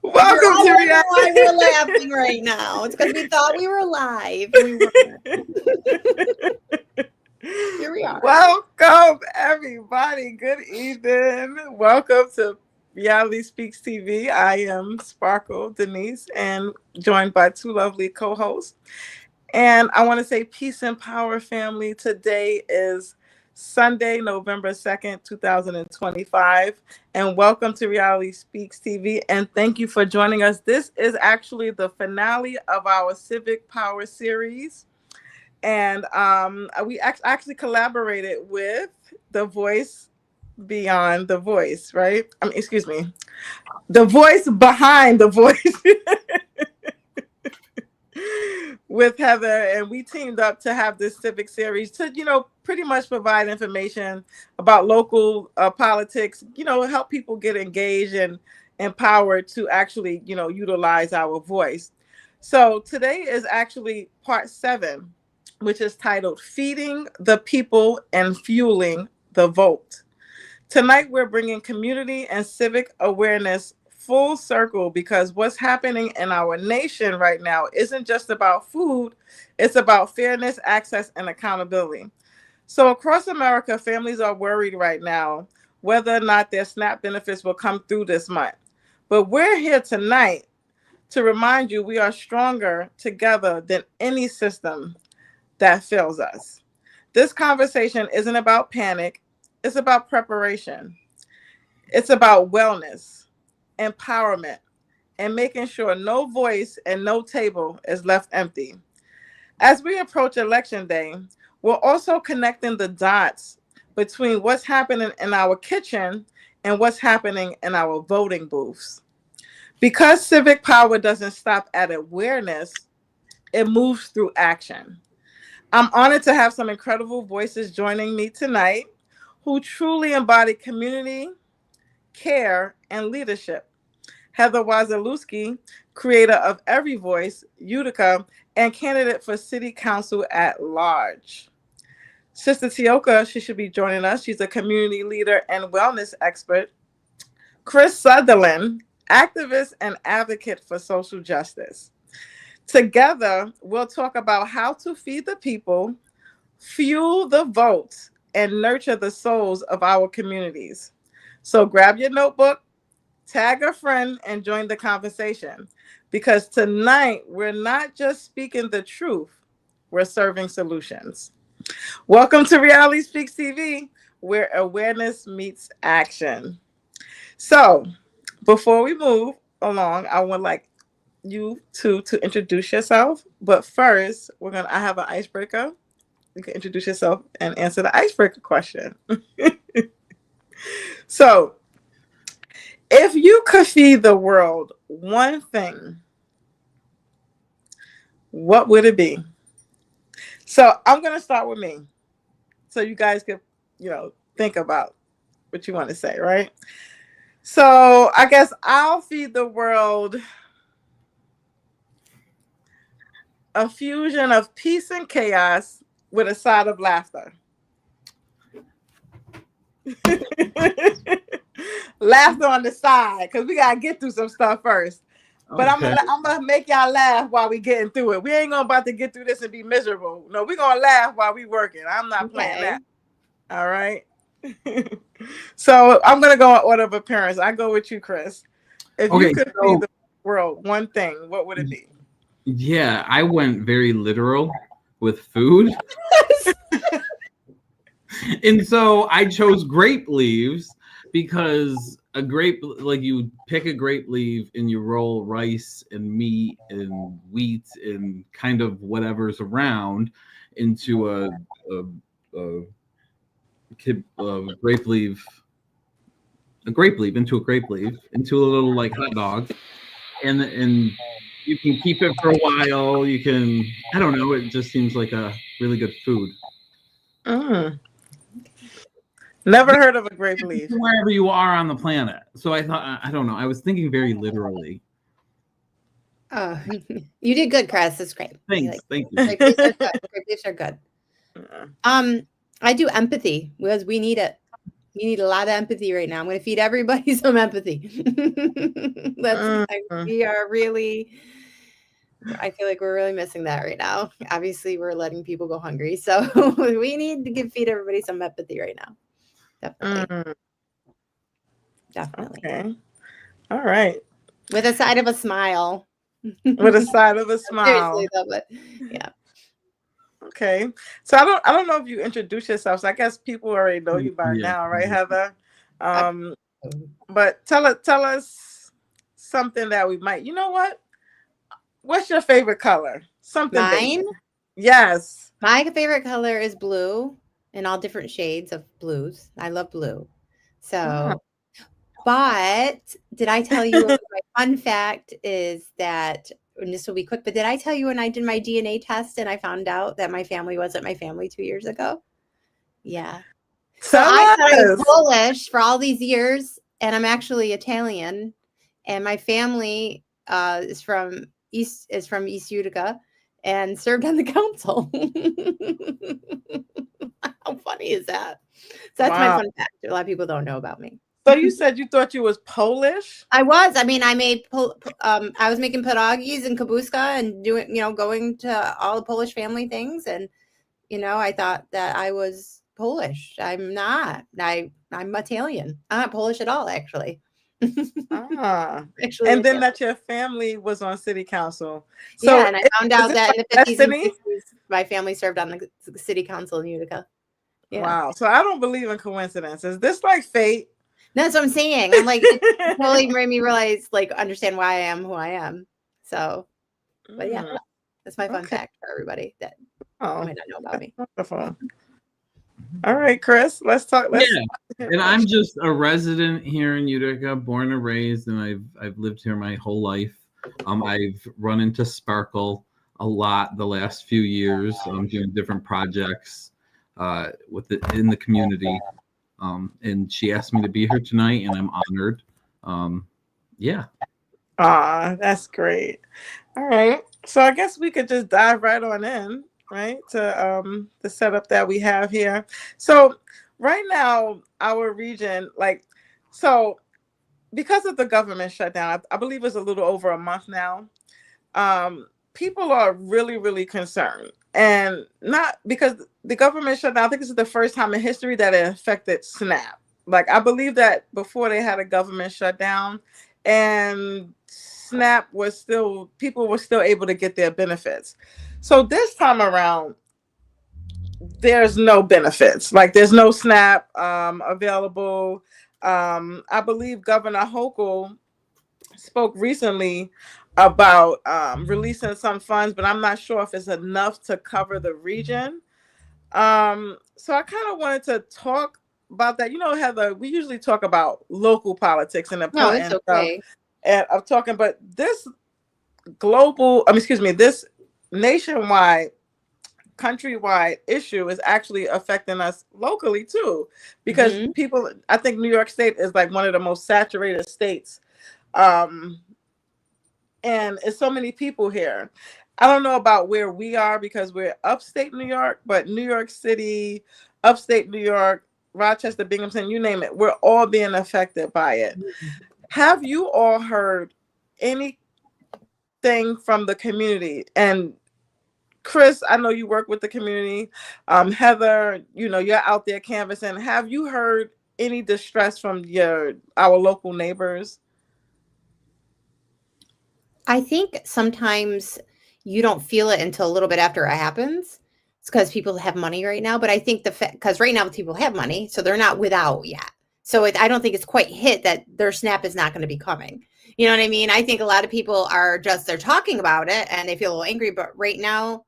Welcome to reality. Why we're laughing right now? It's because we thought we were live. We weren't. Here we are. Welcome, everybody. Good evening. Welcome to Reality Speaks TV. I am Sparkle Denise, and joined by two lovely co-hosts. And I want to say peace and power, family. Today is Sunday, November 2nd, 2025. And welcome to Reality Speaks TV. And thank you for joining us. This is actually the finale of our Civic Power Series. And we actually collaborated with The Voice Beyond the Voice, right? Excuse me. The Voice Behind the Voice. With Heather, and we teamed up to have this civic series to, pretty much provide information about local politics, help people get engaged and empowered to actually, utilize our voice. So today is actually part 7, which is titled Feeding the People and Fueling the Vote. Tonight, we're bringing community and civic awareness full circle, because what's happening in our nation right now isn't just about food, it's about fairness, access, and accountability. So across America, families are worried right now whether or not their SNAP benefits will come through this month. But we're here tonight to remind you we are stronger together than any system that fails us. This conversation isn't about panic, it's about preparation. It's about wellness, empowerment, and making sure no voice and no table is left empty. As we approach Election Day, we're also connecting the dots between what's happening in our kitchen and what's happening in our voting booths. Because civic power doesn't stop at awareness, it moves through action. I'm honored to have some incredible voices joining me tonight who truly embody community, care, and leadership. Heather Wasielewski, creator of Every Voice Utica and candidate for City Council at Large. Sister Teoka, she should be joining us. She's a community leader and wellness expert. Chris Sutherland, activist and advocate for social justice. Together, we'll talk about how to feed the people, fuel the vote, and nurture the souls of our communities. So grab your notebook, tag a friend, and join the conversation, because tonight we're not just speaking the truth, we're serving solutions. Welcome to Reality Speaks TV, where awareness meets action. So before we move along, I would like you two to introduce yourself. But first, I have an icebreaker. You can introduce yourself and answer the icebreaker question. So, if you could feed the world one thing, what would it be? So I'm going to start with me, so you guys can, think about what you want to say, right? So I guess I'll feed the world a fusion of peace and chaos with a side of laughter. Laughter on the side, because we gotta get through some stuff first. But okay. I'm gonna make y'all laugh while we getting through it. We ain't about to get through this and be miserable. No, we're gonna laugh while we working. I'm not playing that. All right. So I'm gonna go in order of appearance. I go with you, Chris. If you could feed the world one thing, what would it be? Yeah, I went very literal with food. And so I chose grape leaves, because a grape, like, you pick a grape leaf and you roll rice and meat and wheat and kind of whatever's around into a grape leaf into a little, like, hot dog, and you can keep it for a while. You can, I don't know, it just seems like a really good food. Never heard of a grape leaf. Wherever you are on the planet. So I thought, I don't know, I was thinking very literally. Oh, you did good, Chris. That's great. Thank you. Grape leaves are good. Grape leaves are good. I do empathy, because we need it. You need a lot of empathy right now. I'm going to feed everybody some empathy. We are really, I feel like we're really missing that right now. Obviously, we're letting people go hungry. So we need to feed everybody some empathy right now. Definitely. Definitely. Okay. All right. With a side of a smile. With a side of a smile. Seriously though, but yeah. Okay. So I don't know if you introduce yourself. So I guess people already know you by now, right, Heather? But tell us something that we might. You know what? What's your favorite color? Something Mine? basic. Yes. My favorite color is blue and all different shades of blues. I love blue. So, but did I tell you my fun fact is that, and this will be quick, but did I tell you when I did my DNA test and I found out that my family wasn't my family 2 years ago? Yeah. So I thought I was Polish for all these years, and I'm actually Italian, and my family is from East Utica and served on the council. How funny is that? So that's my fun fact. A lot of people don't know about me. So you said you thought you was Polish? I was. I mean, I was making pierogies and kabuska and doing, going to all the Polish family things, and I thought that I was Polish. I'm not. I'm Italian. I'm not Polish at all, actually. Actually, and then that your family was on city council. So yeah, and I found out that in the 50s and 60s, my family served on the city council in Utica. Yeah. Wow. So I don't believe in coincidences. Is this like fate? That's what I'm saying. I'm like, it totally made me realize, understand why I am who I am. So, but yeah, that's my fun fact for everybody that might not know about me. Wonderful. All right, Chris, let's talk. And I'm just a resident here in Utica, born and raised, and I've lived here my whole life. I've run into Sparkle a lot the last few years. I'm doing different projects in the community. And she asked me to be here tonight, and I'm honored. Yeah. That's great. All right. So I guess we could just dive right on in, right, to the setup that we have here. So right now, our region, because of the government shutdown, I believe it's a little over a month now. People are really, really concerned. And not because the government shutdown, I think this is the first time in history that it affected SNAP. I believe that before they had a government shutdown and SNAP people were still able to get their benefits. So this time around, there's no benefits. There's no SNAP available. I believe Governor Hochul spoke recently about releasing some funds, but I'm not sure if it's enough to cover the region. So I kind of wanted to talk about that. Heather, we usually talk about local politics and importance of talking, but this this nationwide, countrywide issue is actually affecting us locally too, because people, I think New York State is one of the most saturated states. And it's so many people here. I don't know about where we are because we're upstate New York, but New York City, upstate New York, Rochester, Binghamton, you name it, we're all being affected by it. Have you all heard anything from the community? And Chris, I know you work with the community. Heather, you're out there canvassing. Have you heard any distress from our local neighbors? I think sometimes you don't feel it until a little bit after it happens. It's because people have money right now. But I think because right now people have money, so they're not without yet. So I don't think it's quite hit that their SNAP is not going to be coming. You know what I mean? I think a lot of people they're talking about it and they feel a little angry. But right now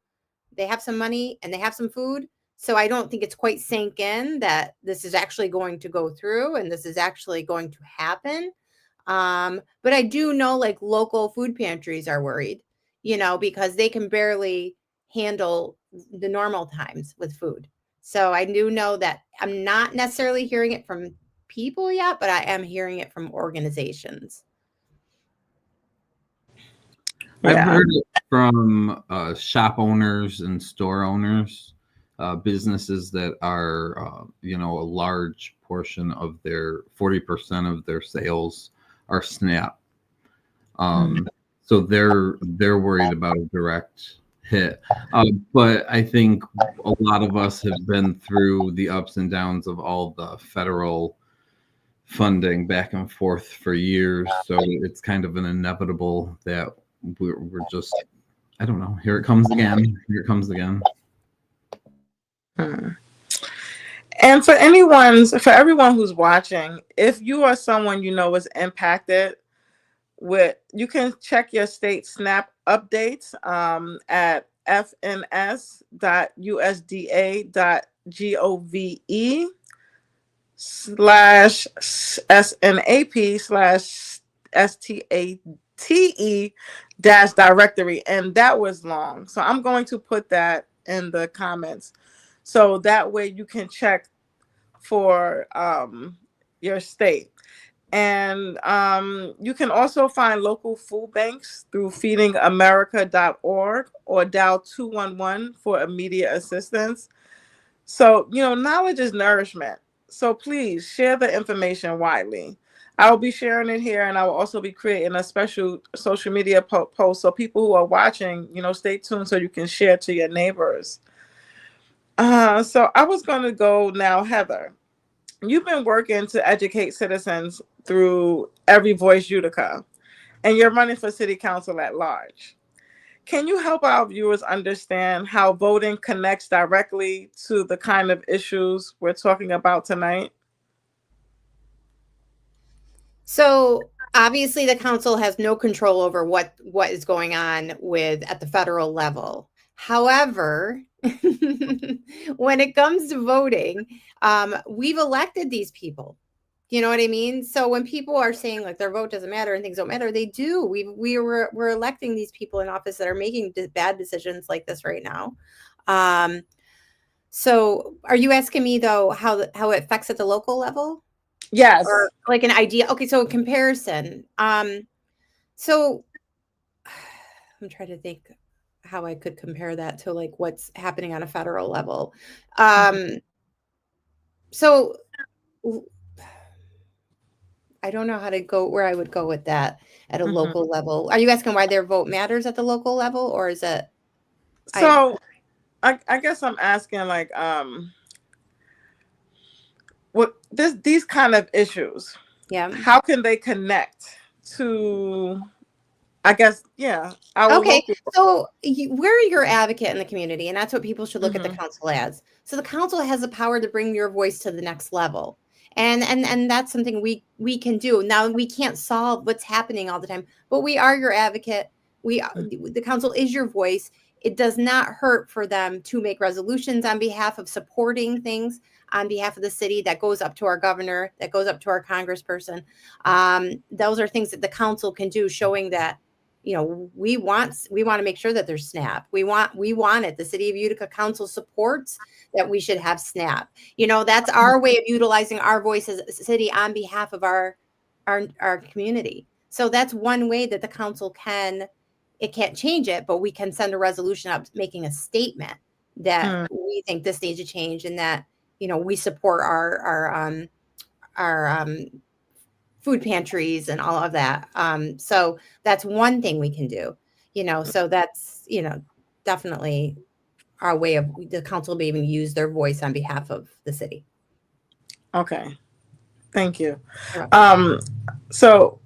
they have some money and they have some food. So I don't think it's quite sank in that this is actually going to go through and this is actually going to happen. But I do know local food pantries are worried, because they can barely handle the normal times with food. So I do know that I'm not necessarily hearing it from people yet, but I am hearing it from organizations. I've heard it from shop owners and store owners businesses that are, a large portion of their 40% of their sales are SNAP. So they're worried about a direct hit. But I think a lot of us have been through the ups and downs of all the federal funding back and forth for years. So it's kind of an inevitable that we're just, I don't know, here it comes again. Here it comes again. And for everyone who's watching, if you are someone you know is impacted you can check your state SNAP updates at fns.usda.gov/SNAP/STATE -directory. And that was long. So I'm going to put that in the comments. So that way you can check for your state. And you can also find local food banks through feedingamerica.org or dial 211 for immediate assistance. So, knowledge is nourishment. So please share the information widely. I will be sharing it here, and I will also be creating a special social media post. So people who are watching, stay tuned so you can share to your neighbors. So I was going to go now, Heather. You've been working to educate citizens through Every Voice Utica, and you're running for city council at large. Can you help our viewers understand how voting connects directly to the kind of issues we're talking about tonight? So obviously the council has no control over what is going on at the federal level. However, when it comes to voting, we've elected these people. You know what I mean? So when people are saying like their vote doesn't matter and things don't matter, they do. We're electing these people in office that are making bad decisions like this right now. So are you asking me though how it affects at the local level? Yes. Or like an idea. Okay, so a comparison. So I'm trying to think how I could compare that to like what's happening on a federal level. So I don't know where I would go with that at a local level. Are you asking why their vote matters at the local level, or is it? So I guess I'm asking like, what these kind of issues, how can they connect to, I guess, okay, so we're your advocate in the community, and that's what people should look at the council as. So the council has the power to bring your voice to the next level, and that's something we can do. Now we can't solve what's happening all the time, but we are your advocate. The council is your voice. It does not hurt for them to make resolutions on behalf of supporting things on behalf of the city that goes up to our governor, that goes up to our congressperson. Those are things that the council can do, showing that, we want to make sure that there's SNAP. We want it. The City of Utica Council supports that we should have SNAP. That's our way of utilizing our voice as a city on behalf of our community. So that's one way that the council can. It can't change it, but we can send a resolution up making a statement that we think this needs to change, and that we support our food pantries and all of that. So that's one thing we can do. So that's definitely our way of the council be able to use their voice on behalf of the city. Okay, thank you. So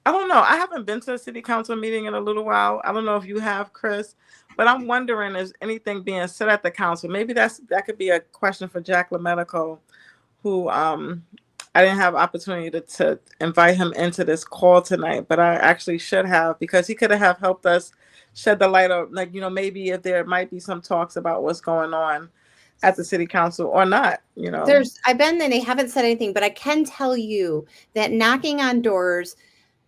I don't know. I haven't been to a city council meeting in a little while. I don't know if you have, Chris, but I'm wondering, is anything being said at the council? Maybe that could be a question for Jack LaMedico, who I didn't have opportunity to invite him into this call tonight, but I actually should have, because he could have helped us shed the light on, like, maybe if there might be some talks about what's going on at the city council or not. I've been there, they haven't said anything, but I can tell you that knocking on doors,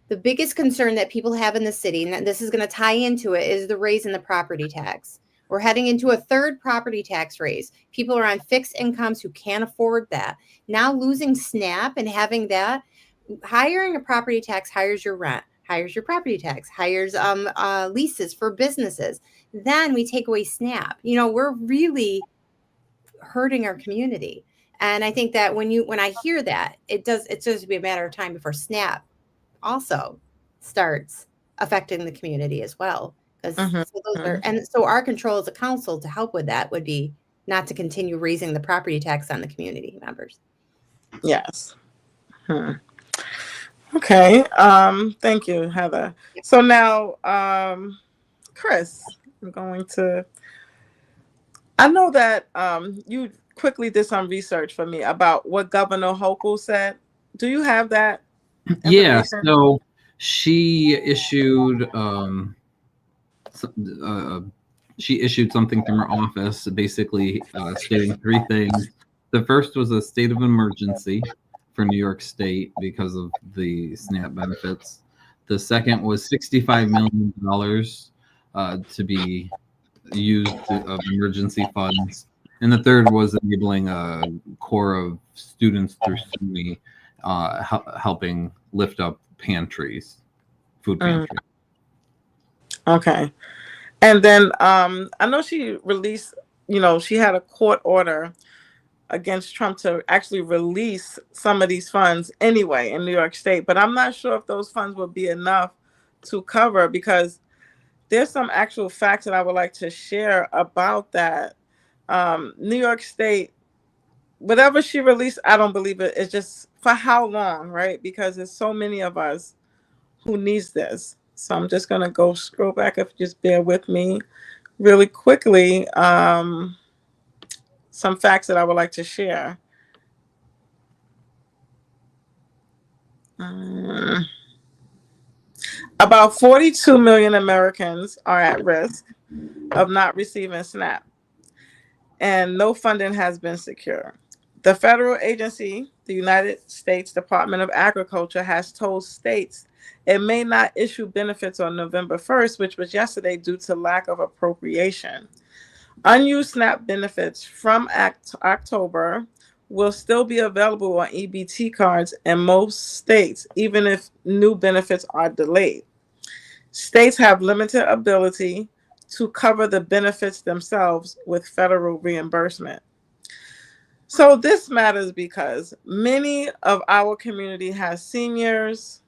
the biggest concern that people have in the city, and this is going to tie into it, is the raise in the property tax. We're heading into a third property tax raise. People are on fixed incomes who can't afford that. Now losing SNAP and having that, hiring a property tax hires your rent, hires your property tax, hires leases for businesses. Then we take away SNAP. We're really hurting our community. And I think that when I hear that, it's just be a matter of time before SNAP also starts affecting the community as well. Because Mhm. so those are, and so our control as a council to help with that would be not to continue raising the property tax on the community members. Yes. Hmm. Okay. Thank you, Heather. So now, Chris, I'm going to. I know that you quickly did some research for me about what Governor Hochul said. Do you have that Yeah, information? so she issued she issued something from her office, basically stating three things. The first was a state of emergency for New York State because of the SNAP benefits. The second was $65 million to be used of emergency funds. And the third was enabling a core of students through SUNY, helping lift up pantries, food Mm, pantries. okay. And then I know she released, she had a court order against Trump to actually release some of these funds anyway in New York State. But I'm not sure if those funds will be enough to cover, because there's some actual facts that I would like to share about that. New York State, whatever she released, I don't believe it. It's just for how long, right? Because there's so many of us who needs this. So I'm just gonna go scroll back, if you just bear with me really quickly. Some facts that I would like to share. Um, about 42 million Americans are at risk of not receiving SNAP, and no funding has been secured. The federal agency, the United States Department of Agriculture, has told states it may not issue benefits on November 1st, which was yesterday, due to lack of appropriation. Unused SNAP benefits from October will still be available on EBT cards in most states, even if new benefits are delayed. States have limited ability to cover the benefits themselves with federal reimbursement. So this matters because many of our community has seniors,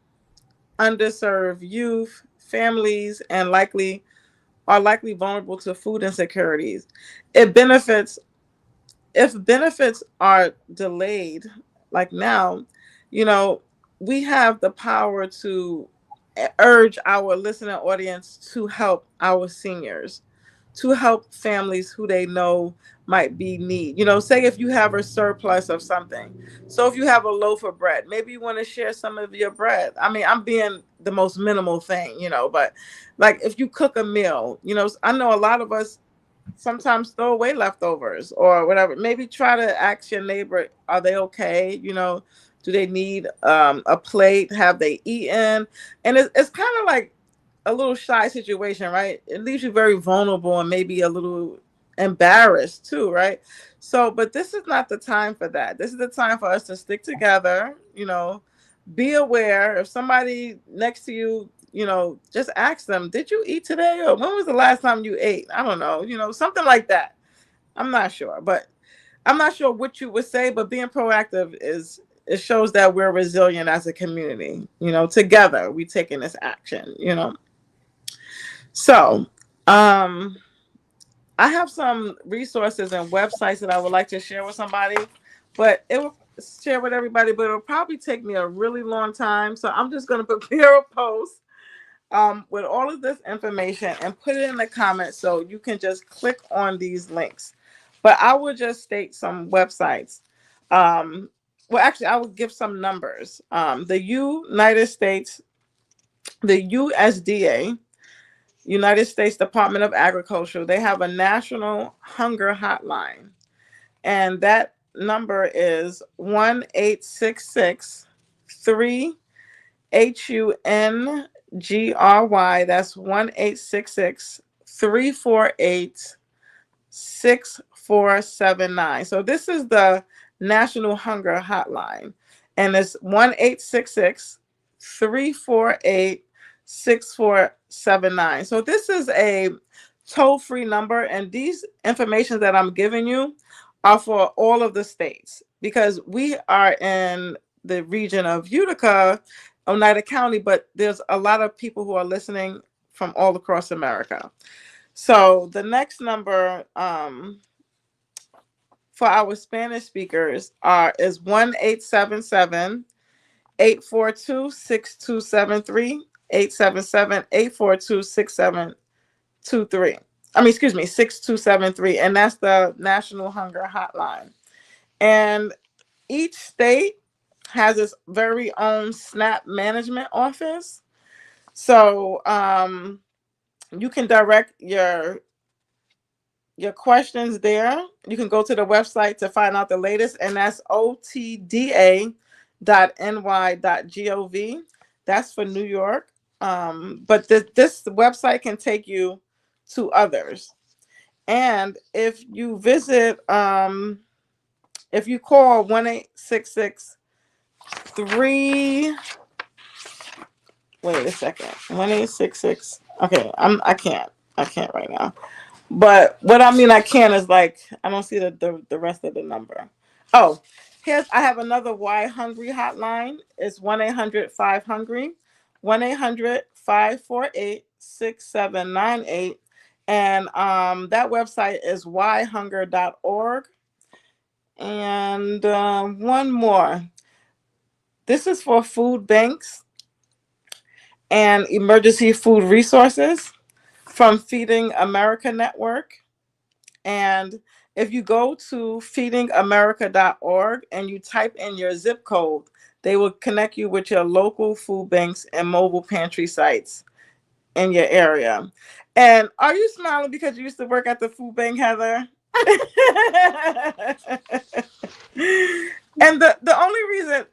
underserved youth, families, and likely vulnerable to food insecurities. It benefits If benefits are delayed, like now, you know, we have the power to urge our listening audience to help our seniors, to help families who they know might be need. Say if you have a surplus of something. So if you have a loaf of bread, maybe you want to share some of your bread. I mean, I'm being the most minimal thing, but like if you cook a meal, I know a lot of us sometimes throw away leftovers or whatever. Maybe try to ask your neighbor, are they okay? Do they need a plate? Have they eaten? And it's kind of like a little shy situation, right? It leaves you very vulnerable and maybe a little embarrassed too, right? So, but this is not the time for that. This is the time for us to stick together, be aware. If somebody next to you, just ask them, did you eat today? Or when was the last time you ate? I don't know, something like that. I'm not sure, but I'm not sure what you would say, but being proactive it shows that we're resilient as a community. Together we taking this action. So, I have some resources and websites that I would like to share with somebody, but it will share with everybody, but it'll probably take me a really long time. So I'm just going to prepare a post with all of this information and put it in the comments so you can just click on these links. But I will just state some websites. Well, actually, I will give some numbers. The United States, the USDA, United States Department of Agriculture, they have a national hunger hotline. And that number is 1-866-3-HUNGRY. That's 1-866-348-6479. So this is the National Hunger Hotline. And it's 1-866-348-6479. So this is a toll-free number, and these information that I'm giving you are for all of the states, because we are in the region of Utica, Oneida County, but there's a lot of people who are listening from all across America. So the next number for our Spanish speakers is 1-877-842-6273, 877-842-6723. I mean, excuse me, 6273. And that's the National Hunger Hotline. And each state has its very own SNAP management office. So you can direct your questions there. You can go to the website to find out the latest, and that's otda.ny.gov. That's for New York. But this website can take you to others. And if you visit, if you call 1-866-3, wait a second, 1-866. Okay, I can't right now. But what I mean I can is, like, I don't see the rest of the number. Oh, I have another Why Hungry hotline. It's 1-800-5HUNGRY, 1-800-548-6798. And that website is whyhunger.org. And one more. This is for food banks and emergency food resources from Feeding America Network. And if you go to feedingamerica.org and you type in your zip code, they will connect you with your local food banks and mobile pantry sites in your area. And are you smiling because you used to work at the food bank, Heather? And the only reason,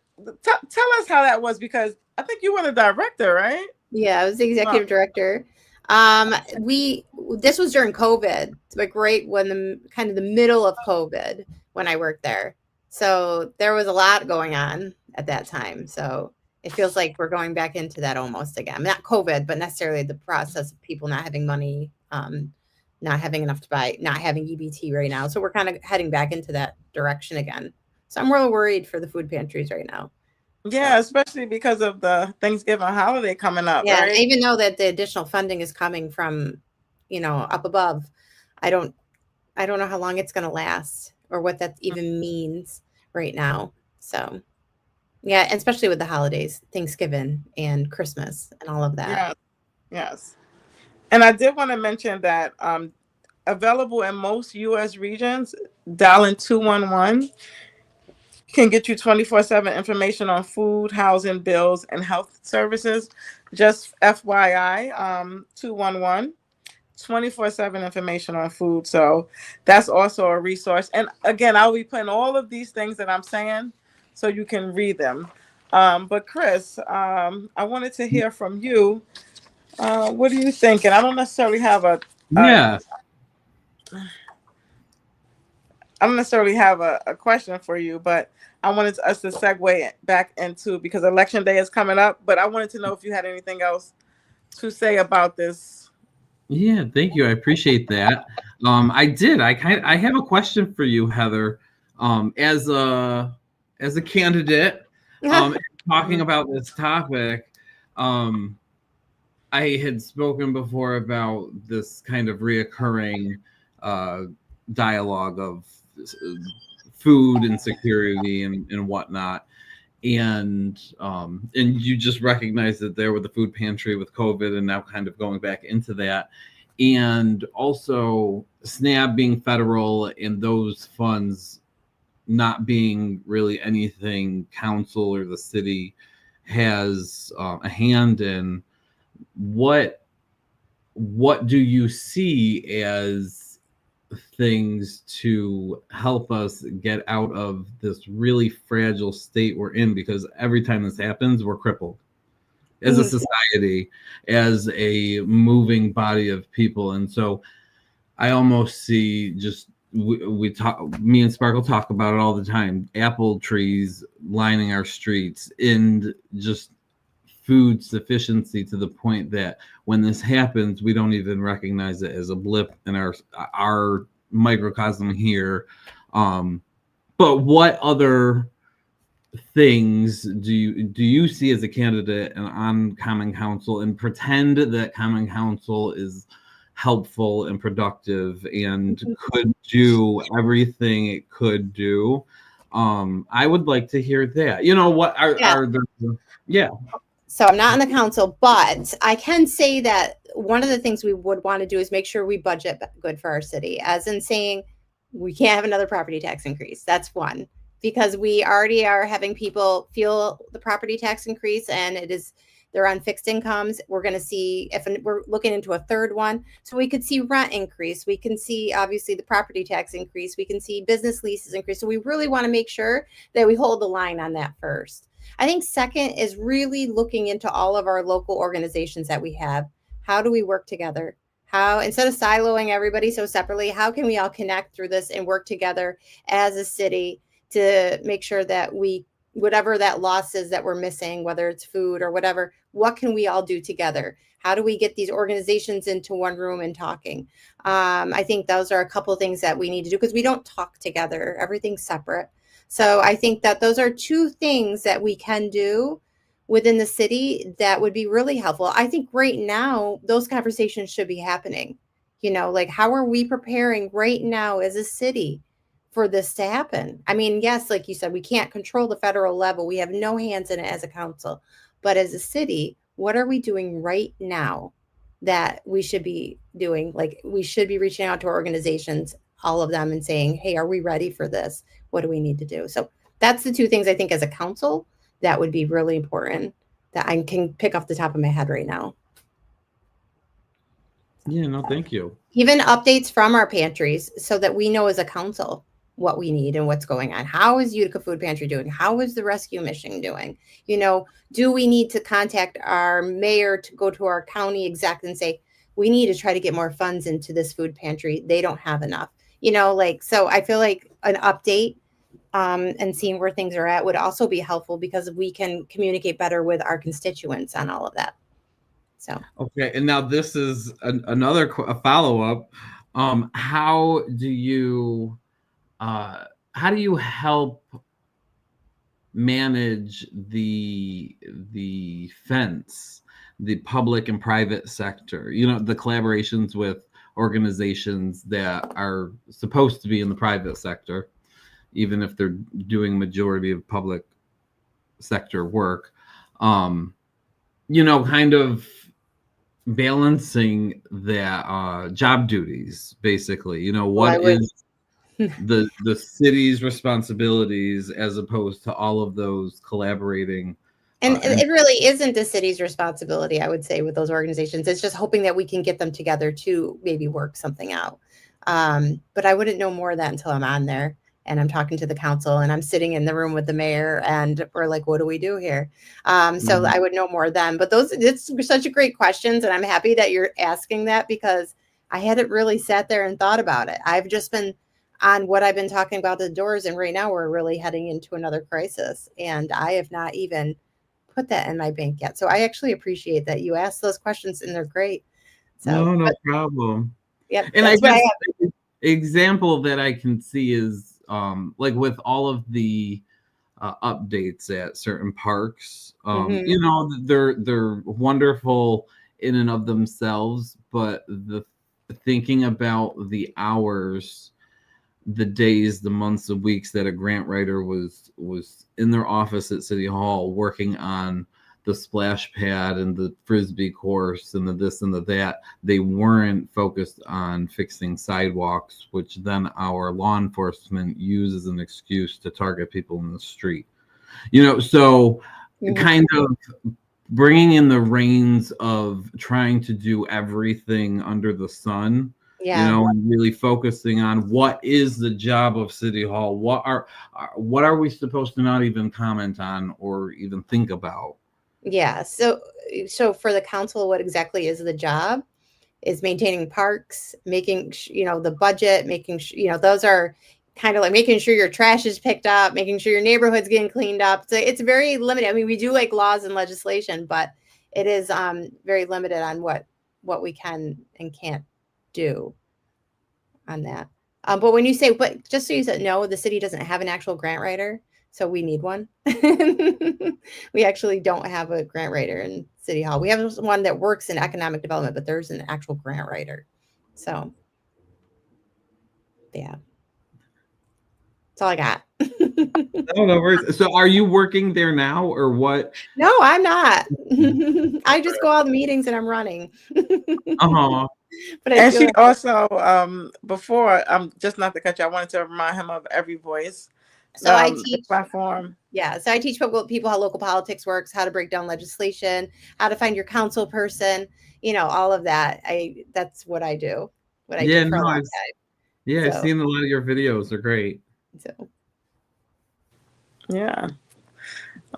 tell us how that was, because I think you were the director, right? Yeah, I was the executive director. This was during COVID, like right when the middle of COVID when I worked there. So there was a lot going on at that time. So it feels like we're going back into that almost again. Not COVID, but necessarily the process of people not having money, not having enough to buy, not having EBT right now. So we're kind of heading back into that direction again. So I'm really worried for the food pantries right now. Yeah, especially because of the Thanksgiving holiday coming up, Yeah, right? even though that the additional funding is coming from, up above, I don't know how long it's going to last or what that even means right now. So, yeah, and especially with the holidays, Thanksgiving and Christmas and all of that. Yeah, yes. And I did want to mention that available in most U.S. regions, dialing 211 can get you 24/7 information on food, housing, bills, and health services. Just FYI, 211, 24/7 information on food. So that's also a resource. And again, I'll be putting all of these things that I'm saying so you can read them. But Chris, I wanted to hear from you. What do you think? And I don't necessarily have a question for you, but I wanted us to segue back into, because election day is coming up, but I wanted to know if you had anything else to say about this. Yeah, thank you. I appreciate that. I have a question for you, Heather. As a candidate, talking about this topic, I had spoken before about this kind of reoccurring dialogue of food insecurity and whatnot. And you just recognize that there with the food pantry with COVID and now kind of going back into that. And also SNAP being federal and those funds not being really anything council or the city has a hand in. What do you see as things to help us get out of this really fragile state we're in? Because every time this happens, we're crippled as a society, as a moving body of people. And so I almost see just we talk, me and Sparkle talk about it all the time, apple trees lining our streets, and just food sufficiency to the point that when this happens, we don't even recognize it as a blip in our microcosm here. But what other things do you see as a candidate and on Common Council, and pretend that Common Council is helpful and productive and could do everything it could do? I would like to hear that. What are the yeah. So I'm not on the council, but I can say that one of the things we would want to do is make sure we budget good for our city, as in saying we can't have another property tax increase. That's one, because we already are having people feel the property tax increase, and they're on fixed incomes. We're going to see if we're looking into a third one. So we could see rent increase. We can see obviously the property tax increase. We can see business leases increase. So we really want to make sure that we hold the line on that first. I think second is really looking into all of our local organizations that we have. How do we work together? How, instead of siloing everybody so separately, how can we all connect through this and work together as a city to make sure that whatever that loss is that we're missing, whether it's food or whatever, what can we all do together? How do we get these organizations into one room and talking? I think those are a couple of things that we need to do, because we don't talk together. Everything's separate. So I think that those are two things that we can do within the city that would be really helpful. I think right now, those conversations should be happening. Like, how are we preparing right now as a city for this to happen? I mean, yes, like you said, we can't control the federal level. We have no hands in it as a council. But as a city, what are we doing right now that we should be doing? Like, we should be reaching out to our organizations, all of them, and saying, hey, are we ready for this? What do we need to do? So that's the two things I think as a council that would be really important that I can pick off the top of my head right now. Yeah, no, thank you. Even updates from our pantries so that we know as a council what we need and what's going on. How is Utica Food Pantry doing? How is the rescue mission doing? Do we need to contact our mayor to go to our county exec and say, we need to try to get more funds into this food pantry. They don't have enough. So I feel like an update and seeing where things are at would also be helpful, because we can communicate better with our constituents on all of that. So okay, and now this is another follow-up. How do you help manage the fence, the public and private sector? The collaborations with organizations that are supposed to be in the private sector, even if they're doing majority of public sector work. Kind of balancing that job duties, basically. What is the city's responsibilities as opposed to all of those collaborating. And it really isn't the city's responsibility, I would say, with those organizations. It's just hoping that we can get them together to maybe work something out. But I wouldn't know more of that until I'm on there and I'm talking to the council and I'm sitting in the room with the mayor and we're like, what do we do here? So I would know more then. But it's such a great questions. And I'm happy that you're asking that, because I hadn't really sat there and thought about it. I've just been on what I've been talking about, the doors. And right now we're really heading into another crisis. And I have not even put that in my bank yet. So I actually appreciate that you asked those questions, and they're great. So no problem. Yep. And I guess an example that I can see is like with all of the updates at certain parks, they're wonderful in and of themselves, but the thinking about the hours, the days, the months, the weeks that a grant writer was in their office at City Hall working on the splash pad and the Frisbee course and the this and the that, they weren't focused on fixing sidewalks, which then our law enforcement uses an excuse to target people in the street. So kind of bringing in the reins of trying to do everything under the sun. And really focusing on what is the job of City Hall. What are we supposed to not even comment on or even think about? Yeah. So for the council, what exactly is the job? Is maintaining parks, making the budget, making those are kind of like making sure your trash is picked up, making sure your neighborhood's getting cleaned up. So it's very limited. I mean, we do like laws and legislation, but it is very limited on what we can and can't do on that. But when you say, but just so you said, no, the city doesn't have an actual grant writer. So we need one. We actually don't have a grant writer in City Hall. We have one that works in economic development, but there's an actual grant writer. So, yeah. That's all I got. No, no worries. So are you working there now or what? No, I'm not. I just go all the meetings and I'm running. Uh-huh. But And she also, before, just not to cut you, I wanted to remind him of Every Voice. So I the teach platform. Yeah, so I teach people how local politics works, how to break down legislation, how to find your council person, all of that. That's what I do. What I did for a long time. Yeah, I've seen a lot of your videos. They're great. So yeah.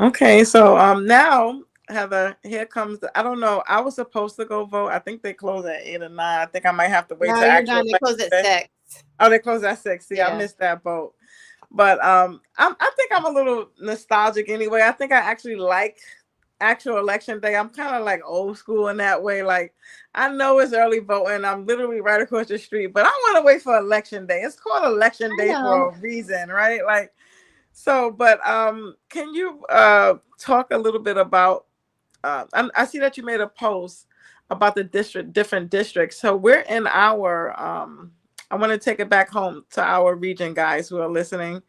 Okay, so now, Heather, here comes I don't know. I was supposed to go vote. I think they close at 8 or 9. I think I might have to wait no, till you're actual done. They close at 6. Oh, they close at 6. See, Yeah. I missed that vote. But I think I'm a little nostalgic anyway. I think I actually like actual election day. I'm kind of like old school in that way. Like, I know it's early voting. I'm literally right across the street, but I want to wait for election day. It's called election day for a reason, right? Like, so, but can you talk a little bit about? I see that you made a post about the different districts. So we're in our. I want to take it back home to our region guys who are listening.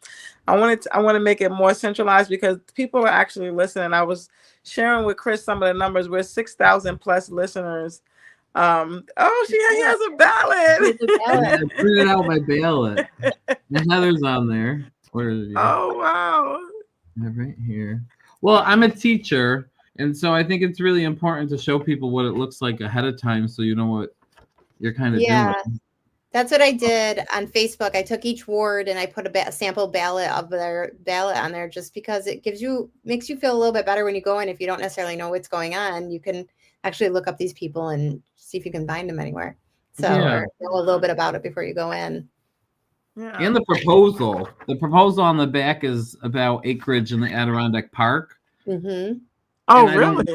I want to make it more centralized because people are actually listening. I was sharing with Chris some of the numbers. We're 6,000 plus listeners. She has a ballot. I printed out my ballot. And Heather's on there. Where is it? Oh, wow. Right here. Well, I'm a teacher, and so I think it's really important to show people what it looks like ahead of time so you know what you're kind of doing. That's what I did on Facebook. I took each ward and I put a sample ballot of their ballot on there just because it makes you feel a little bit better when you go in. If you don't necessarily know what's going on, you can actually look up these people and see if you can find them anywhere. So or know a little bit about it before you go in. Yeah. And the proposal on the back is about acreage in the Adirondack Park. Mm-hmm. Oh, really?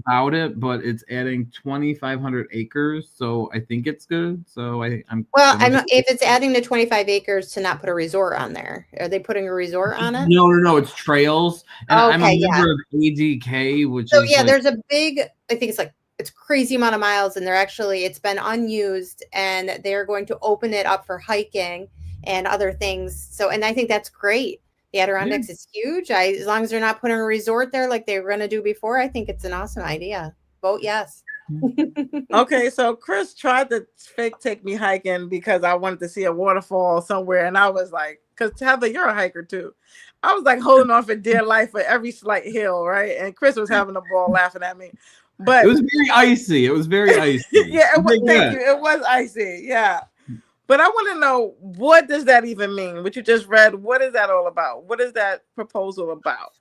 About it, but it's adding 2,500 acres, so I think it's good. So I'm if it's adding to 25 acres to not put a resort on there. Are they putting a resort on it? No, it's trails. And I'm a member of ADK, which is there's a big, I think it's crazy amount of miles, and it's been unused, and they're going to open it up for hiking and other things. So, and I think that's great. The Adirondacks is huge. As long as they're not putting a resort there like they were going to do before, I think it's an awesome idea. Vote yes. Okay, so Chris tried to fake take me hiking because I wanted to see a waterfall somewhere, and I was like, because Heather, you're a hiker too. I was like holding on for dear life for every slight hill, right? And Chris was having a ball laughing at me. But it was very icy. Yeah, it was. Thank you. It was icy. Yeah. But I want to know, what does that even mean? What you just read, what is that all about? What is that proposal about?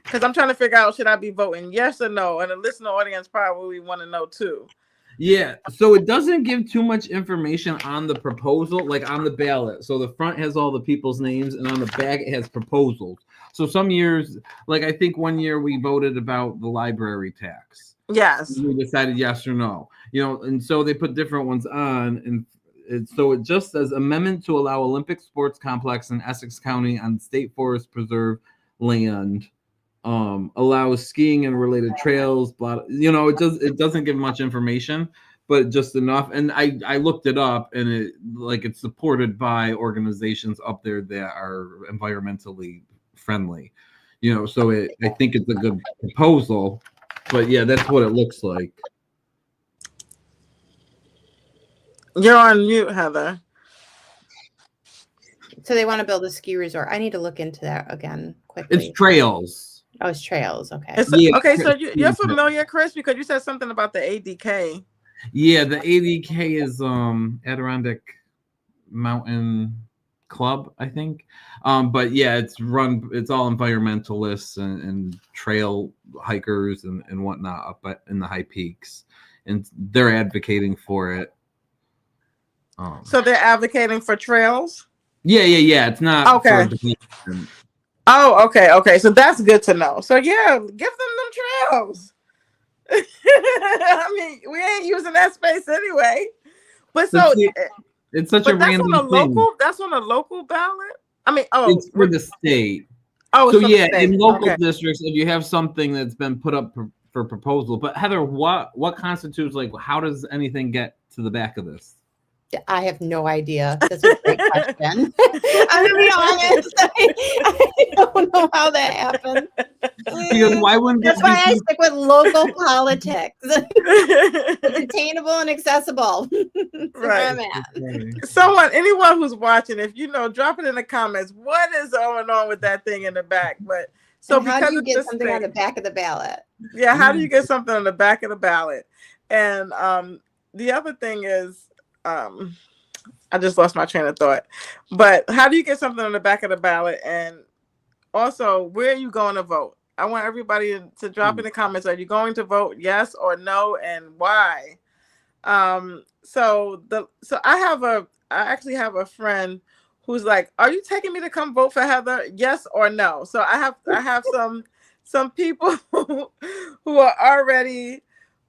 Because I'm trying to figure out, should I be voting yes or no? And the listener audience probably want to know too. Yeah, so it doesn't give too much information on the proposal, like on the ballot. So the front has all the people's names, and on the back it has proposals. So some years, like I think one year we voted about the library tax. Yes. We decided yes or no. And so they put different ones on, and so it just says amendment to allow Olympic Sports Complex in Essex County on State Forest Preserve land, allows skiing and related trails. It doesn't give much information, but just enough. And I looked it up, and it's supported by organizations up there that are environmentally friendly. So I think it's a good proposal. But yeah, that's what it looks like. You're on mute, Heather. So they want to build a ski resort. I need to look into that again quickly. It's trails. Oh, it's trails. Okay. Okay, so you're familiar, Chris, because you said something about the ADK. Yeah, the ADK is Adirondack Mountain Club, I think. But yeah, it's all environmentalists and trail hikers and whatnot up in the high peaks, and they're advocating for it. So they're advocating for trails? Yeah. It's not okay. Okay. So that's good to know. So yeah, give them trails. I mean, we ain't using that space anyway. But so It's such a But that's on random a thing. local. That's on a local ballot. I mean, It's for the state. oh, So it's for the yeah, state. in local Okay. districts, if you have something that's been put up for proposal, but Heather, what constitutes, like, how does anything get to the back of this? I have no idea. That's a great question. I'm gonna be honest. I don't know how that happened. Because why wouldn't That's this be why I stick with local politics. It's attainable and accessible. That's where Right. I'm at. Someone, anyone who's watching, if you know, drop it in the comments. What is going on with that thing in the back? But so And how do because you it's get the something on the state, back of the ballot? yeah, how do you get something on the back of the ballot? And the other thing is, I just lost my train of thought. But how do you get something on the back of the ballot? And also, where are you going to vote? I want everybody to drop in the comments. Are you going to vote yes or no, and why? So I actually have a friend who's like, "Are you taking me to come vote for Heather? Yes or no?" So I have some people who are already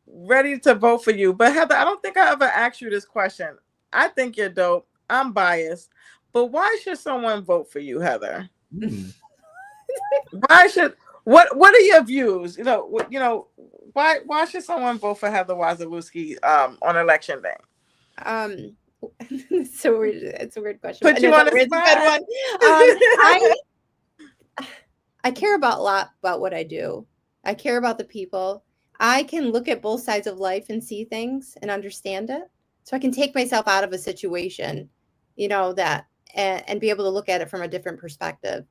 ready to vote for you. But Heather, I don't think I ever asked you this question. I think you're dope. I'm biased, but why should someone vote for you, Heather? Why should what are your views? Why should someone vote for Heather Wasielewski on election day? So weird. It's a weird question. Put you on the spot. I care about a lot about what I do. I care about the people. I can look at both sides of life and see things and understand it. So I can take myself out of a situation, that and be able to look at it from a different perspective.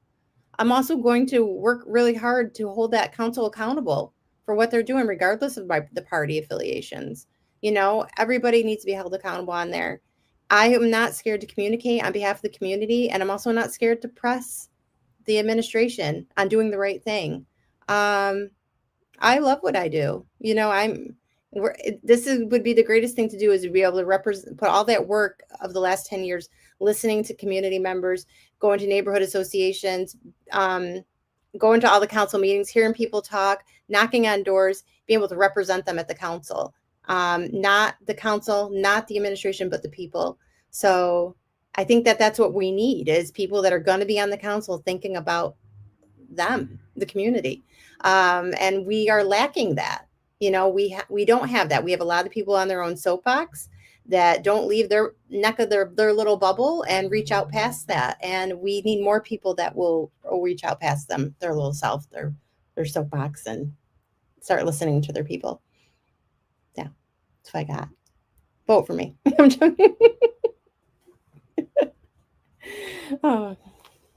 I'm also going to work really hard to hold that council accountable for what they're doing, regardless of the party affiliations. Everybody needs to be held accountable on there. I am not scared to communicate on behalf of the community, and I'm also not scared to press the administration on doing the right thing. I love what I do. Would be the greatest thing to do, is to be able to put all that work of the last 10 years, listening to community members, going to neighborhood associations, going to all the council meetings, hearing people talk, knocking on doors, being able to represent them at the council. Not the council, not the administration, but the people. So I think that's what we need, is people that are going to be on the council thinking about them, the community. And we are lacking that. We don't have that. We have a lot of people on their own soapbox that don't leave their neck of their little bubble and reach out past that. And we need more people that will reach out past them, their little self, their soapbox, and start listening to their people. Yeah, that's what I got. Vote for me. I'm joking. Oh.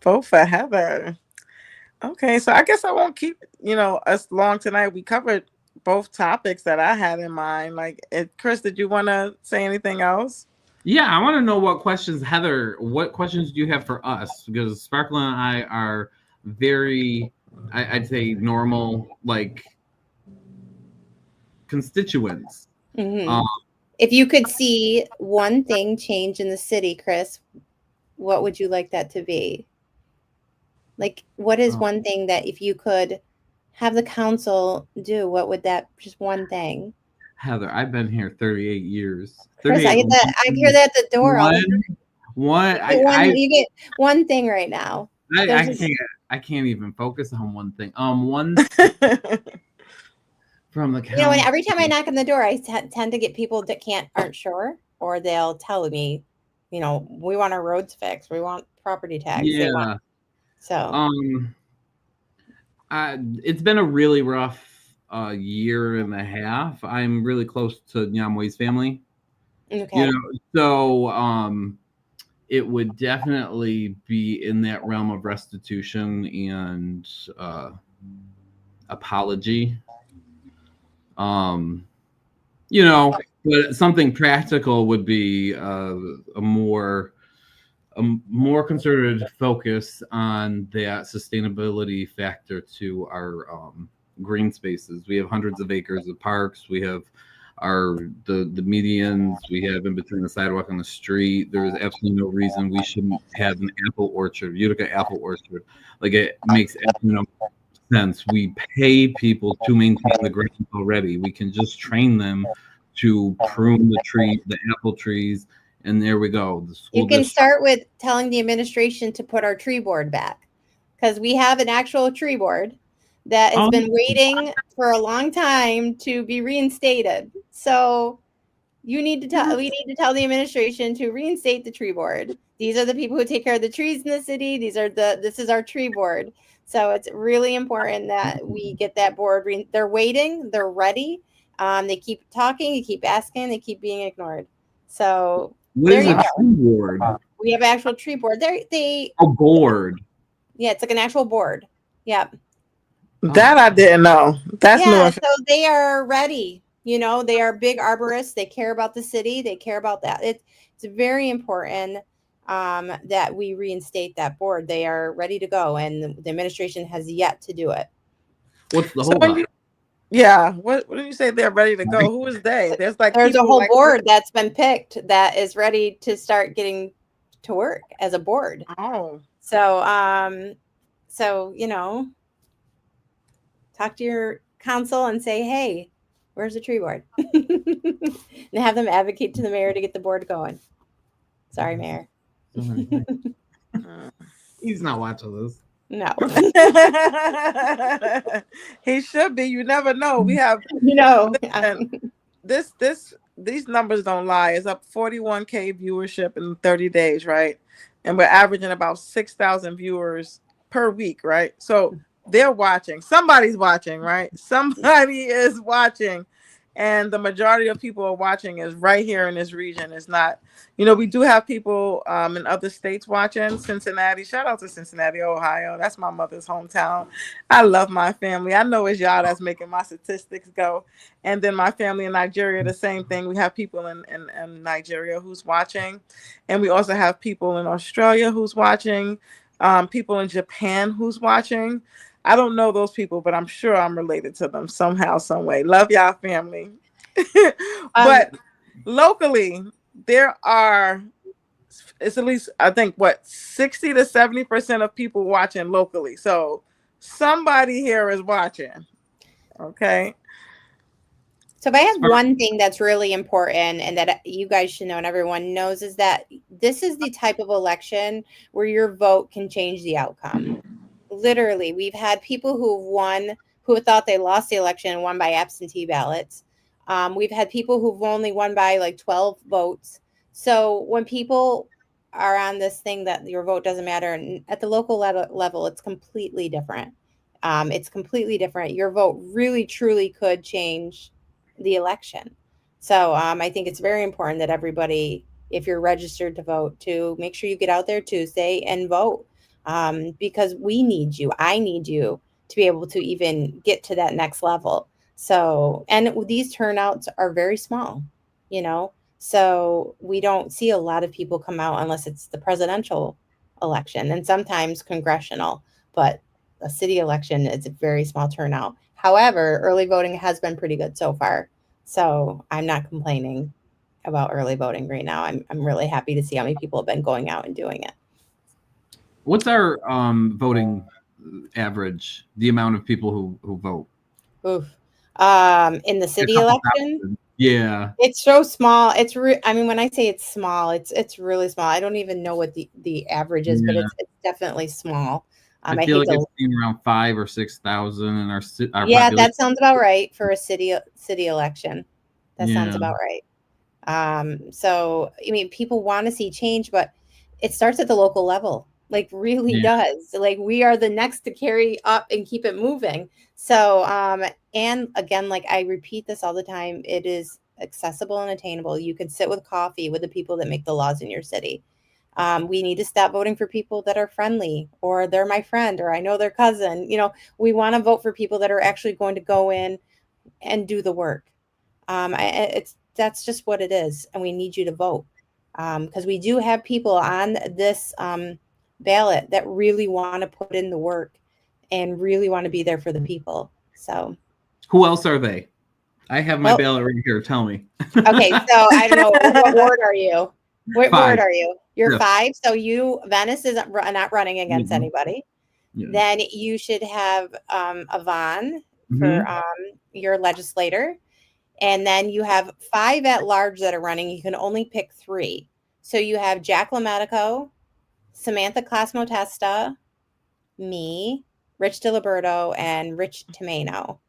Vote for Heather. Okay, so I guess I won't keep us long tonight. We covered both topics that I had in mind. Chris, did you want to say anything else? Yeah, I want to know what questions do you have for us? Because Sparkle and I are very, I'd say, normal, constituents. Mm-hmm. If you could see one thing change in the city, Chris, what would you like that to be? What is one thing that if you could have the council do, what would that, just one thing? Heather, I've been here 38 years. Chris, I hear that at the door. You get one thing right now. I can't even focus on one thing. One from the council. And every time I knock on the door, I tend to get people that aren't sure, or they'll tell me, we want our roads fixed, we want property tax. Yeah. So it's been a really rough year and a half. I'm really close to Nyamwe's family. Okay. So it would definitely be in that realm of restitution and apology. But something practical would be a more concerted focus on that sustainability factor to our green spaces. We have hundreds of acres of parks. We have the medians. We have in between the sidewalk and the street. There is absolutely no reason we shouldn't have an apple orchard, Utica apple orchard. It makes absolutely no sense. We pay people to maintain the grounds already. We can just train them to prune the apple trees and there we go. The school You can district. start with telling the administration to put our tree board back, because we have an actual tree board that has been waiting for a long time to be reinstated. So we need to tell the administration to reinstate the tree board. These are the people who take care of the trees in the city. This is our tree board. So it's really important that we get that board. They're waiting. They're ready. They keep talking. They keep asking. They keep being ignored. So What there is you a go. tree board? We have an actual tree board. A board. Yeah, it's like an actual board. Yep. That I didn't know. That's new. So they are ready. They are big arborists. They care about the city. They care about that. It's very important that we reinstate that board. They are ready to go, and the administration has yet to do it. What's the holdup? Yeah, what did you say? They're ready to go. Who is they? There's a whole board that's been picked that is ready to start getting to work as a board. Oh, so talk to your council and say, hey, where's the tree board? And have them advocate to the mayor to get the board going. Sorry, Mayor. He's not watching this. No. He should be. You never know. We have these numbers don't lie. It's up 41K viewership in 30 days, right? And we're averaging about 6,000 viewers per week, right? So they're watching. Somebody's watching, right? Somebody is watching. And the majority of people are watching is right here in this region. It's not, we do have people in other states watching. Cincinnati, shout out to Cincinnati, Ohio. That's my mother's hometown. I love my family. I know it's y'all that's making my statistics go. And then my family in Nigeria, the same thing. We have people in Nigeria who's watching. And we also have people in Australia who's watching, people in Japan who's watching. I don't know those people, but I'm sure I'm related to them somehow, some way. Love y'all, family. But locally, it's at least, I think, 60 to 70% of people watching locally. So somebody here is watching. Okay. So if I have one thing that's really important and that you guys should know and everyone knows is that this is the type of election where your vote can change the outcome. Literally, we've had people who thought they lost the election and won by absentee ballots. We've had people who've only won by like 12 votes. So when people are on this thing that your vote doesn't matter, and at the local level, it's completely different. It's completely different. Your vote really, truly could change the election. So I think it's very important that everybody, if you're registered to vote, to make sure you get out there Tuesday and vote. Because we need you. I need you to be able to even get to that next level. So, and these turnouts are very small, so we don't see a lot of people come out unless it's the presidential election and sometimes congressional, but a city election is a very small turnout. However, early voting has been pretty good so far. So I'm not complaining about early voting right now. I'm really happy to see how many people have been going out and doing it. What's our voting average? The amount of people who vote? Oof. In the city election? Yeah. It's so small. When I say it's small, it's really small. I don't even know what the average is, but it's definitely small. I feel like it's been around 5,000 or 6,000 in our yeah, that sounds about right for a city election. That sounds about right. So people want to see change, but it starts at the local level. Like really does. Like we are the next to carry up and keep it moving. So and again, like I repeat this all the time, it is accessible and attainable. You can sit with coffee with the people that make the laws in your city. We need to stop voting for people that are friendly or they're my friend or I know their cousin. We want to vote for people that are actually going to go in and do the work. That's just what it is. And we need you to vote because we do have people on this ballot that really want to put in the work and really want to be there for the people. So who else are they? I have my ballot right here. Tell me. Okay, so I don't know, what ward are you? What 5. ward are you? You're 5. So Venice is not running against anybody. Yeah. Then you should have Yvonne for your legislator. And then you have 5 at large that are running. You can only pick 3. So you have Jack LaMedico, Samantha Cosmo Testa, me, Rich DiLiberto, and Rich Tomeno.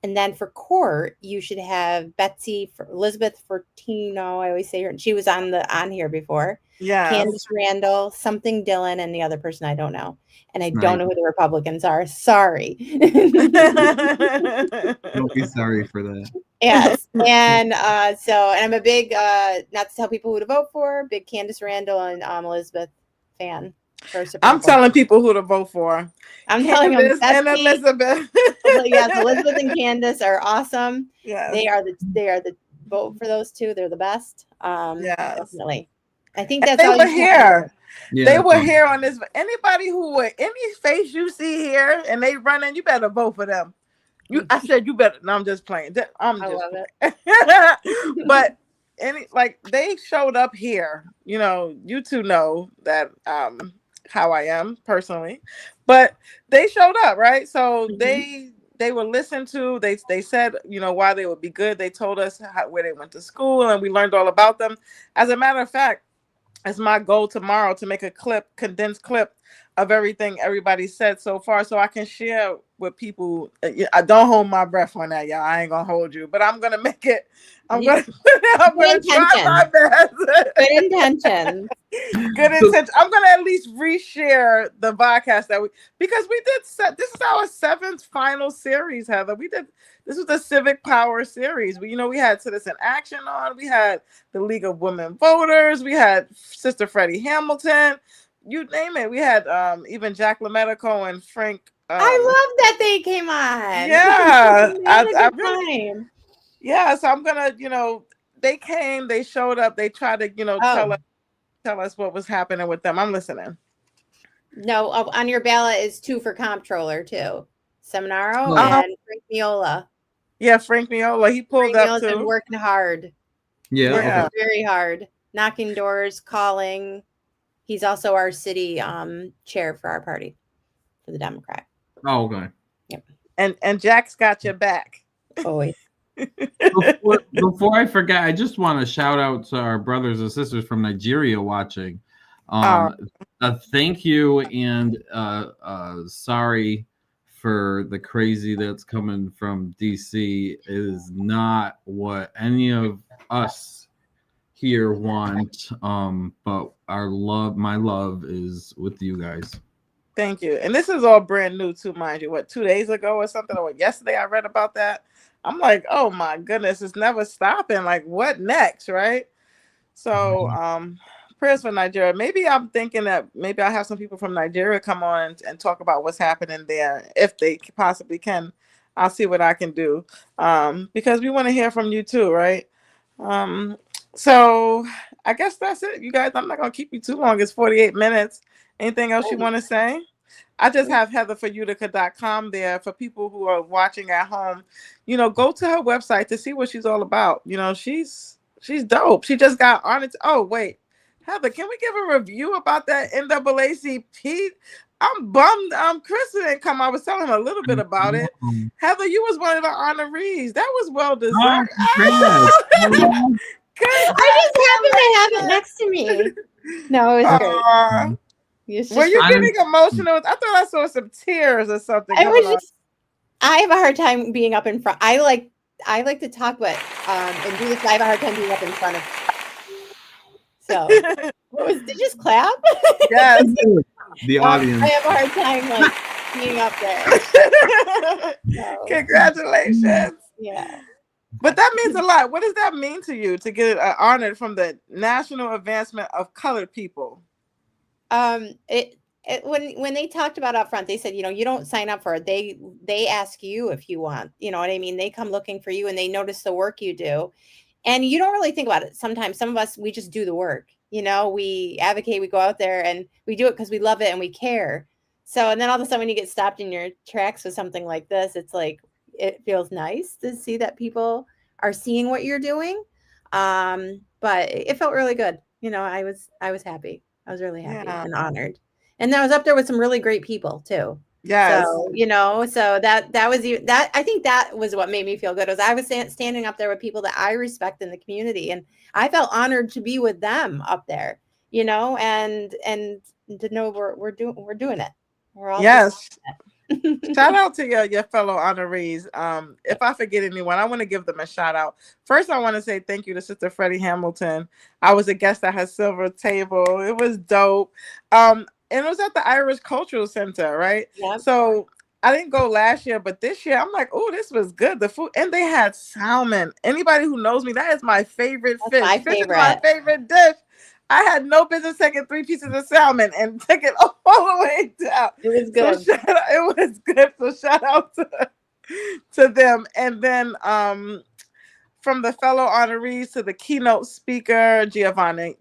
And then for court, you should have Elizabeth Fortino. I always say her. She was on here before. Yes. Candace Randall, something Dylan, and the other person I don't know. And I Right. don't know who the Republicans are. Sorry. Don't be sorry for that. Yes. And and I'm a big, not to tell people who to vote for, big Candace Randall and Elizabeth fan. I'm telling people who to vote for. I'm telling them Candace and Elizabeth. Yes, Elizabeth and Candace are awesome. Yes. They are the vote for those two. They're the best. Yes. Definitely. I think that's they all were here. Yeah, they were here on this. Anybody who would any face you see here and they running, you better vote for them. I said you better. No, I'm just playing. I love it. But they showed up here. You two know that how I am personally, but they showed up, right? So they were listened to. They said why they would be good. They told us where they went to school, and we learned all about them. As a matter of fact, it's my goal tomorrow to make a condensed clip of everything everybody said so far, so I can share with people. I don't hold my breath on that, y'all. I ain't gonna hold you, but I'm gonna make it. I'm gonna try my best. Good intention. Good intention. I'm gonna at least reshare the podcast because we did this is our 7th final series, Heather. This was the Civic Power Series. We had Citizen Action on. We had the League of Women Voters. We had Sister Freddie Hamilton. You name it. We had even Jack LaMedico and Frank. I love that they came on. Yeah, I really. Yeah, so I'm gonna, they came, they showed up, they tried to, tell us what was happening with them. I'm listening. No, on your ballot is 2 for comptroller too. Seminaro and Frank Miola. Yeah, Frank Miola. He pulled up too. Been working hard. Yeah, very hard, knocking doors, calling. He's also our city chair for our party, for the Democrat. Oh, okay. Yep. And Jack's got your back. Always. Before I forget, I just want to shout out to our brothers and sisters from Nigeria watching. Thank you, and sorry for the crazy that's coming from DC. It is not what any of us here want. But my love is with you guys. Thank you. And this is all brand new too, mind you. 2 days ago or something, or yesterday I read about that. I'm like, oh my goodness, it's never stopping. Like, what next, right? So prayers for Nigeria. Maybe I'm thinking that maybe I'll have some people from Nigeria come on and talk about what's happening there, if they possibly can. I'll see what I can do, because we want to hear from you too, right? So I guess that's it, you guys. I'm not going to keep you too long. It's 48 minutes. Anything else you want to say? I just have heatherforutica.com there for people who are watching at home. Go to her website to see what she's all about. She's dope. She just got on it. Oh, wait. Heather, can we give a review about that NAACP? I'm bummed. Chris didn't come. I was telling him a little bit about it. Heather, you was one of the honorees. That was well deserved. I just happened to have it next to me. No, it was great. Were you getting emotional? I thought I saw some tears or something. I have a hard time being up in front. I like to talk, but and do this. I have a hard time being up in front of. So, did you just clap? Yes, the audience. I have a hard time being up there. So. Congratulations. Yeah. But that means a lot. What does that mean to you to get honored from the National Advancement of Colored People? When they talked about up front, they said, you don't sign up for it. They ask you if you want, you know what I mean? They come looking for you and they notice the work you do. And you don't really think about it. Sometimes some of us, we just do the work, we advocate, we go out there and we do it because we love it and we care. So, and then all of a sudden when you get stopped in your tracks with something like this, it's like, it feels nice to see that people are seeing what you're doing. But it felt really good. I was happy. I was really happy and honored. And I was up there with some really great people too. Yes. So, so that was that. I think that was what made me feel good. Was I was standing up there with people that I respect in the community, and I felt honored to be with them up there. And to know we're doing it. We're all just Yes. doing Shout it. out to your fellow honorees. If I forget anyone, I want to give them a shout out. First, I want to say thank you to Sister Freddie Hamilton. I was a guest at her silver table. It was dope. And it was at the Irish Cultural Center, right? Yep, So I didn't go last year, but this year I'm like, oh, this was good. The food, and they had salmon. Anybody who knows me, that is my favorite that's fish. my Fish is my favorite. favorite dish. I had no business taking 3 pieces of salmon and took it all the way down. It was So good. it was good. So shout out to them. And then from the fellow honorees to the keynote speaker, Giovanni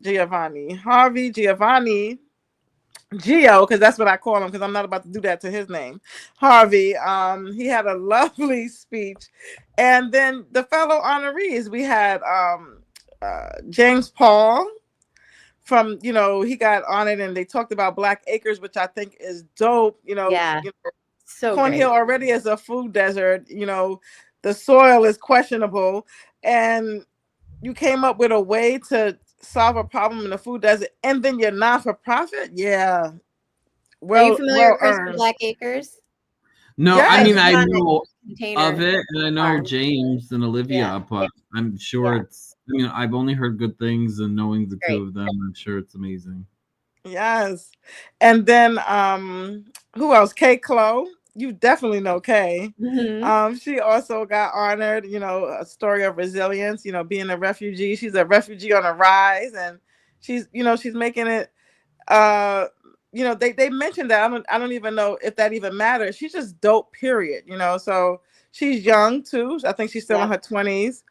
Gio, because that's what I call him, because I'm not about to do that to his name. Harvey. He had a lovely speech. And then the fellow honorees, we had James Paul from, he got on it, and they talked about Black Acres, which I think is dope. Yeah, so Cornhill great. already is a food desert. The soil is questionable, and you came up with a way to solve a problem in the food desert, and then you're not for profit. Yeah, Are you familiar, well Chris, with earned. Black Acres? No, I Yes, mean It's I on know a container of it, and I know farm. James and Yeah, Olivia, but I'm sure yeah, it's. I mean, I've only heard good things, and knowing the two great. of them, I'm sure it's amazing. yes. And then who else? Kay Clo. You definitely know Kay. Hmm. She also got honored. A story of resilience. Being a refugee. She's a refugee on a rise, and she's making it. uh they mentioned that. I don't even know if that even matters. She's just dope, period. So she's young too. I think she's still in Yep. her 20s.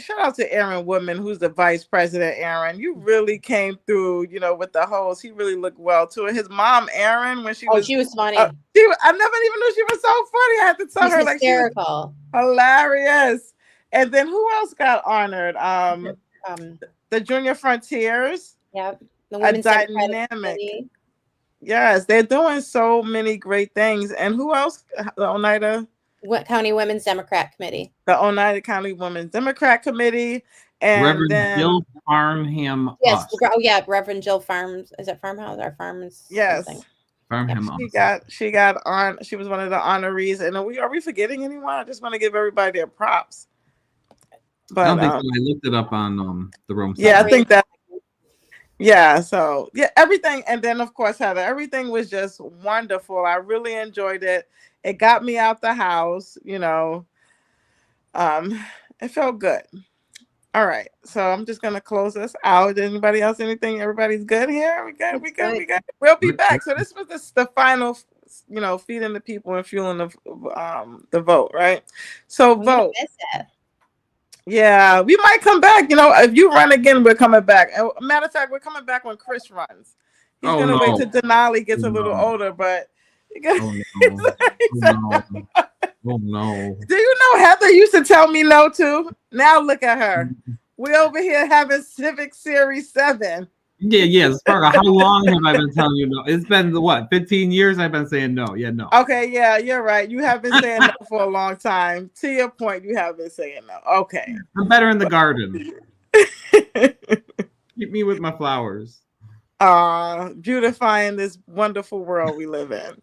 Shout out to Aaron Woodman, who's the vice president. Aaron, you really came through, with the host. He really looked well too. And his mom, Aaron, when she Oh, was she was funny. I never even knew she was so funny. I had to tell She's her, like, she was hysterical. hilarious. And then who else got honored? Um, The Junior Frontiers, yep. The a Women's Democratic dynamic. Committee, Yes, they're doing so many great things. And who else? County Women's Democrat Committee. The Oneida County Women's Democrat Committee, and Reverend then Jill Farnham Yes. Us. Oh, yeah. Reverend Jill Farms. Is it Farmhouse or Farms something? yes, Farnham Yep. Us. she got on. She was one of the honorees. And are we forgetting anyone? I just want to give everybody their props. I But don't think so. I looked it up on the Rome yeah, I site. think that. Yeah, so yeah, everything, and then of course, Heather, everything was just wonderful. I really enjoyed it. It got me out the house. Um, it felt good. All right, so I'm just gonna close this out. Anybody else? Anything? Everybody's good here. We good. We That's good. good. We good. We'll be We're good. back. So this was the final. Feeding the people and fueling the vote. Right. So I'm gonna vote. miss it. Yeah, we might come back. If you run again, we're coming back. Matter of fact, we're coming back when Chris runs. He's Oh gonna wait no! till Denali Oh gets a little no! older, but Oh no! Oh no! Oh no! do you know Heather used to tell me no too? Now look at her. We over here having Civic Series 7. Yeah. Sparkle, how long have I been telling you no? It's been what, 15 years? I've been saying no. Yeah, no. Okay, yeah, you're right. You have been saying no for a long time. To your point, you have been saying no. Okay. I'm better in the garden. Keep me with my flowers. Beautifying this wonderful world we live in.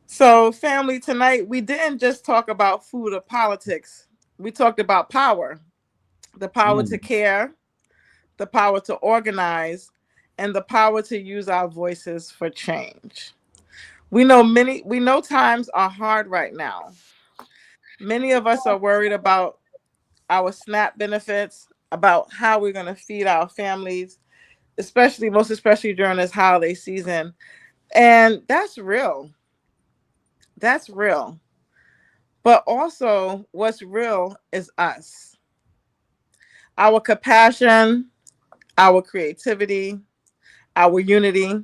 So, family, tonight we didn't just talk about food or politics. We talked about power, the power to care, the power to organize, and the power to use our voices for change. We know times are hard right now. Many of us are worried about our SNAP benefits, about how we're going to feed our families, most especially during this holiday season. And that's real. That's real. But also, what's real is us, our compassion, our creativity, our unity.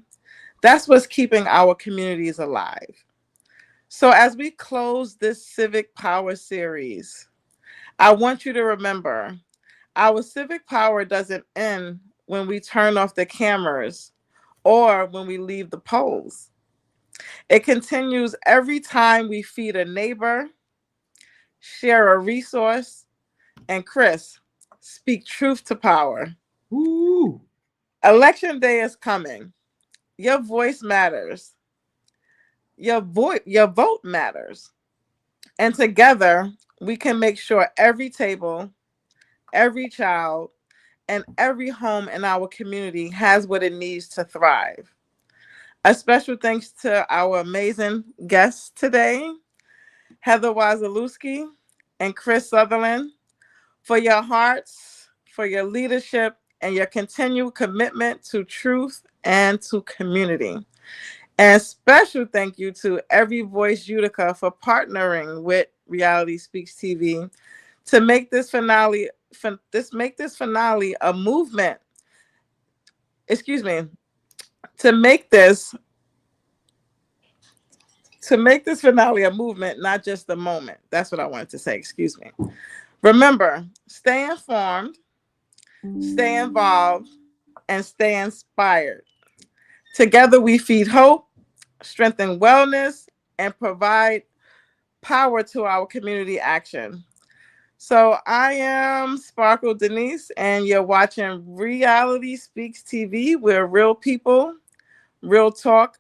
That's what's keeping our communities alive. So, as we close this Civic Power Series, I want you to remember our civic power doesn't end when we turn off the cameras or when we leave the polls. It continues every time we feed a neighbor, share a resource, and Chris, speak truth to power. Woo! Election day is coming. Your voice matters. Your vote matters. And together, we can make sure every table, every child, and every home in our community has what it needs to thrive. A special thanks to our amazing guests today, Heather Wasielewski and Chris Sutherland, for your hearts, for your leadership, and your continued commitment to truth and to community. And special thank you to Every Voice Utica for partnering with Reality Speaks TV to make this finale a movement. Excuse me, to make this finale a movement, not just a moment. That's what I wanted to say. Excuse me. Remember, stay informed, stay involved, and stay inspired. Together, we feed hope, strengthen wellness, and provide power to our community action. So I am Sparkle Denise, and you're watching Reality Speaks TV, where real people, real talk,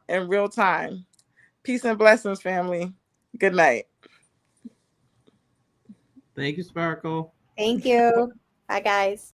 and real time. Peace and blessings, family. Good night. Thank you, Sparkle. Thank you. Bye, guys.